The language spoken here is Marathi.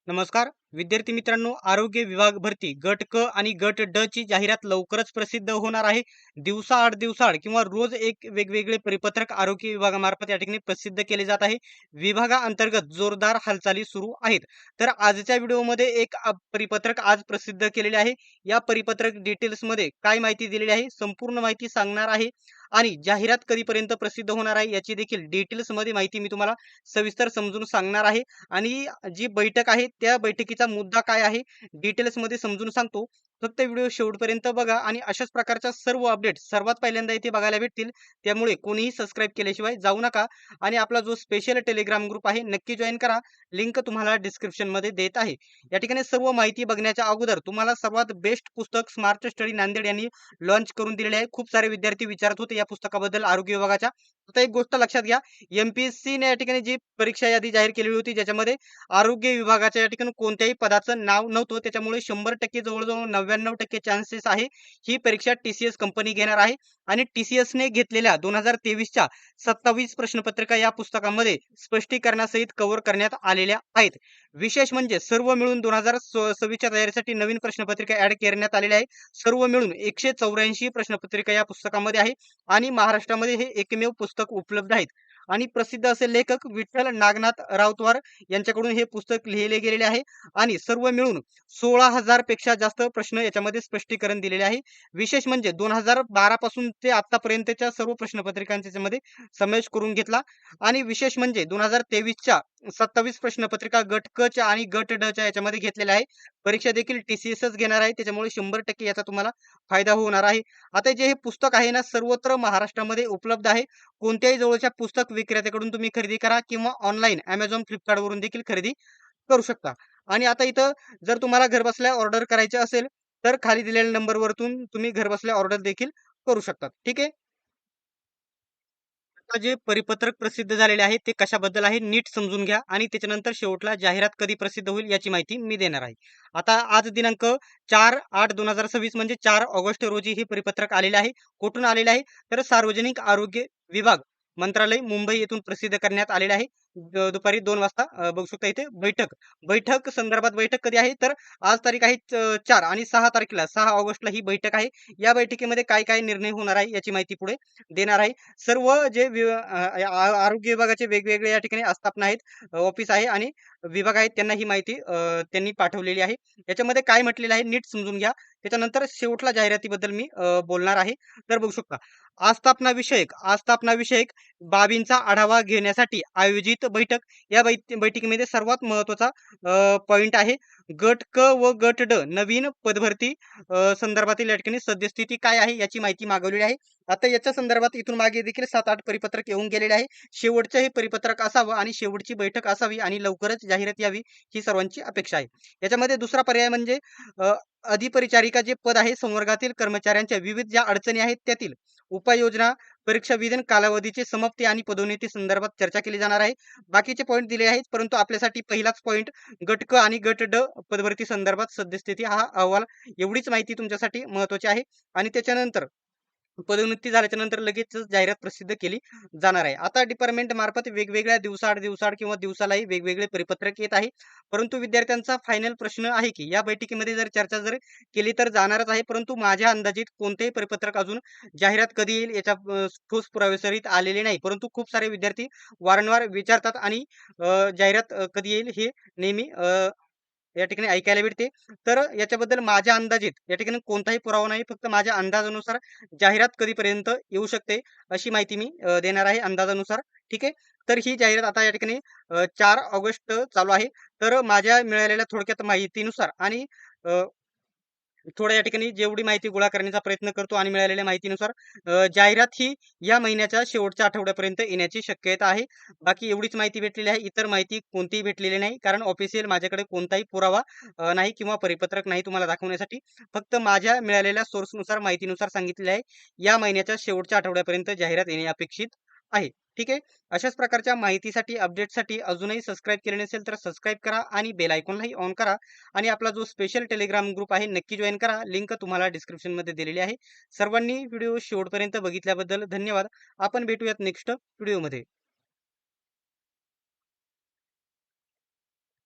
नमस्कार विद्यार्थी मित्रांनो, आरोग्य विभाग भरती गट क आणि गट ड ची जाहिरात लवकरच प्रसिद्ध होणार आहे. दिवसाआड किंवा रोज एक वेगवेगळे परिपत्रक आरोग्य विभागामार्फत या ठिकाणी प्रसिद्ध केले जात आहे. विभागाअंतर्गत जोरदार हालचाली सुरू आहेत. तर आजच्या व्हिडिओमध्ये एक परिपत्रक आज प्रसिद्ध केलेले आहे. या परिपत्रक डिटेल्स मध्ये काय माहिती दिलेली आहे, संपूर्ण माहिती सांगणार आहे आणि जाहिरात कधीपर्यंत प्रसिद्ध होणार आहे याची देखील डिटेल्स मध्ये माहिती मी तुम्हाला सविस्तर समजून सांगणार आहे. आणि जी बैठक आहे त्या बैठकीचा मुद्दा काय आहे डिटेल्स मध्ये समजून सांगतो. फक्त व्हिडिओ शेवटपर्यंत बघा आणि अशाच प्रकारच्या सर्व अपडेट सर्वात पहिल्यांदा इथे बघायला भेटतील. त्यामुळे कोणीही सबस्क्राईब केल्याशिवाय जाऊ नका आणि आपला जो स्पेशल टेलिग्राम ग्रुप आहे नक्की जॉईन करा. लिंक तुम्हाला डिस्क्रिप्शन मध्ये देत आहे. या ठिकाणी सर्व माहिती बघण्याच्या अगोदर तुम्हाला सर्वात बेस्ट पुस्तक स्मार्ट स्टडी नांदेड यांनी लॉन्च करून दिलेले आहे. खूप सारे विद्यार्थी विचारत होते या पुस्तकाबद्दल आरोग्य विभागाच्या. आता एक गोष्ट लक्षात घ्या, एमपीएससी ने या ठिकाणी जी परीक्षा यादी जाहीर केलेली होती ज्याच्यामध्ये आरोग्य विभागाच्या या ठिकाणी कोणत्याही पदाचं नाव नव्हतं, त्याच्यामुळे 100% जवळजवळ 99% चान्सेस आहे ही परीक्षा टीसीएस कंपनी घेणार आहे. आणि टीसीएस ने घेतलेल्या 2023च्या 27 प्रश्नपत्रिका या पुस्तकामध्ये स्पष्टीकरणासहित कव्हर करण्यात आलेल्या आहेत. विशेष म्हणजे सर्व मिळून 2026च्या तयारीसाठी नवीन प्रश्नपत्रिका ऍड करण्यात आलेल्या आहे. सर्व मिळून 184 प्रश्नपत्रिका या पुस्तकामध्ये आहे आणि महाराष्ट्रामध्ये हे एकमेव पुस्तक उपलब्ध आहेत. आणि प्रसिद्ध असे लेखक विठ्ठल नागनाथ राऊतवार यांच्याकडून हे पुस्तक लिहिले गेलेले आहे. आणि सर्व मिळून 16,000 पेक्षा जास्त प्रश्न याच्यामध्ये स्पष्टीकरण दिलेले आहे. विशेष म्हणजे 2012 पासून ते आतापर्यंतच्या सर्व प्रश्नपत्रिकांचा याच्यामध्ये समावेश करून घेतला. आणि विशेष म्हणजे 2023च्या 27 प्रश्नपत्रिका गट क च्या आणि गट ड च्या याच्यामध्ये घेतलेल्या आहे. परीक्षा देखील टीसीएसच घेणार आहे, त्याच्यामुळे 100% याचा तुम्हाला फायदा होणार आहे. आता जे हे पुस्तक आहे ना सर्वत्र महाराष्ट्रामध्ये उपलब्ध आहे. कोणत्याही जवळच्या पुस्तक विक्रेत्याकडून तुम्ही खरेदी करा किंवा ऑनलाईन Amazon, Flipkart वरून देखील खरेदी करू शकता. आणि आता इथं जर तुम्हाला घरबसल्या ऑर्डर करायचे असेल तर खाली दिलेल्या नंबरवरतून तुम्ही घरबसल्या ऑर्डर देखील करू शकता. ठीक आहे. आता जे परिपत्रक प्रसिद्ध झालेले आहे ते कशाबद्दल आहे नीट समजून घ्या आणि त्याच्यानंतर शेवटला जाहिरात कधी प्रसिद्ध होईल याची माहिती मी देणार आहे. आता आज दिनांक 4/8/2026 म्हणजे 4 ऑगस्ट रोजी हे परिपत्रक आलेले आहे. कुठून आलेले आहे तर सार्वजनिक आरोग्य विभाग मंत्रालय मुंबई येथून प्रसिद्ध करण्यात आलेले आहे. दुपारी 2 वाजता बघू शकता इथे बैठक बैठक संदर्भात बैठक कधी आहे तर आज तारीख आहे 4 आणि 6 तारखेला 6 ऑगस्टला ही बैठक आहे. या बैठकीमध्ये काय काय निर्णय होणार आहे याची माहिती पुढे देणार आहे. सर्व जे आरोग्य विभागाचे वेगवेगळे या ठिकाणी आस्थापना आहेत, ऑफिस आहे आणि विभाग आहेत त्यांना ही माहिती त्यांनी पाठवलेली आहे. याच्यामध्ये काय म्हटलेलं आहे नीट समजून घ्या. त्याच्यानंतर शेवटला जाहिरातीबद्दल मी बोलणार आहे. तर बघू शकता आस्थापना विषयक बाबींचा आढावा घेण्यासाठी आयोजित बैठक. या बैठकीमध्ये सर्वात महत्वाचा पॉइंट आहे गट क व गट ड नवीन पदभरती संदर्भातील या ठिकाणी सद्यस्थिती काय आहे याची माहिती मागवलेली आहे. आता याच्या संदर्भात इथून मागे देखील 7-8 परिपत्रक येऊन गेलेले आहे. शेवटचं हे परिपत्रक असावं आणि शेवटची बैठक असावी आणि लवकरच जाहिरात यावी ही सर्वांची अपेक्षा आहे. याच्यामध्ये दुसरा पर्याय म्हणजे अ, अधिपरिचारिका जे पद आहे संवर्गातील कर्मचाऱ्यांच्या विविध ज्या अडचणी आहेत त्यातील उपाययोजना, परीक्षा विधान कालावधीची समाप्ती आणि पदोन्नती संदर्भात चर्चा केली जाणार आहे. बाकीचे पॉईंट दिले आहेत परंतु आपल्यासाठी पहिलाच पॉईंट गट क आणि गट ड पदभरती संदर्भात सद्यस्थिती हा अहवाल एवढीच माहिती तुमच्यासाठी महत्वाची आहे. आणि त्याच्यानंतर पदोन्नती झाल्याच्या नंतर लगेचच जाहिरात प्रसिद्ध केली जाणार आहे. आता डिपार्टमेंट मार्फत वेगवेगळ्या दिवसाआड किंवा दिवसालाही वेगवेगळे परिपत्रक येत आहे. परंतु विद्यार्थ्यांचा फायनल प्रश्न आहे की या बैठकीमध्ये जर चर्चा केली तर जाणारच आहे. परंतु माझ्या अंदाजित कोणतेही परिपत्रक अजून जाहिरात कधी येईल याच्या ठोस पुरावेसहित आलेले नाही. परंतु खूप सारे विद्यार्थी वारंवार विचारतात आणि जाहिरात कधी येईल हे नेहमी या ठिकाणी ऐकायला भेटते. तर याच्याबद्दल माझ्या अंदाजित या ठिकाणी कोणताही पुरावा नाही, फक्त माझ्या अंदाजानुसार जाहिरात कधीपर्यंत येऊ शकते अशी माहिती मी देणार आहे अंदाजानुसार. ठीक आहे. तर ही जाहिरात आता या ठिकाणी 4 ऑगस्ट चालू आहे. तर माझ्या मिळालेल्या थोडक्यात माहितीनुसार आणि थोड्या या ठिकाणी जेवढी माहिती गोळा करण्याचा प्रयत्न करतो आणि मिळालेल्या माहितीनुसार जाहिरात ही या महिन्याच्या शेवटच्या आठवड्यापर्यंत येण्याची शक्यता आहे. बाकी एवढीच माहिती भेटलेली आहे. इतर माहिती कोणतीही भेटलेली नाही कारण ऑफिशियल माझ्याकडे कोणताही पुरावा नाही किंवा परिपत्रक नाही तुम्हाला दाखवण्यासाठी. फक्त माझ्या मिळालेल्या सोर्सनुसार माहितीनुसार सांगितलेले आहे. या महिन्याच्या शेवटच्या आठवड्यापर्यंत जाहिरात येणे अपेक्षित आहे. ठीक आहे. अशाच प्रकारच्या माहितीसाठी अपडेटसाठी अजूनही सबस्क्राईब केले नसेल तर सबस्क्राईब करा आणि बेल आयकॉनलाही ऑन करा. आणि आपला जो स्पेशल टेलिग्राम ग्रुप आहे नक्की जॉईन करा. लिंक तुम्हाला डिस्क्रिप्शनमध्ये दिलेली आहे. सर्वांनी व्हिडिओ शेवटपर्यंत बघितल्याबद्दल धन्यवाद. आपण भेटूयात नेक्स्ट व्हिडिओमध्ये.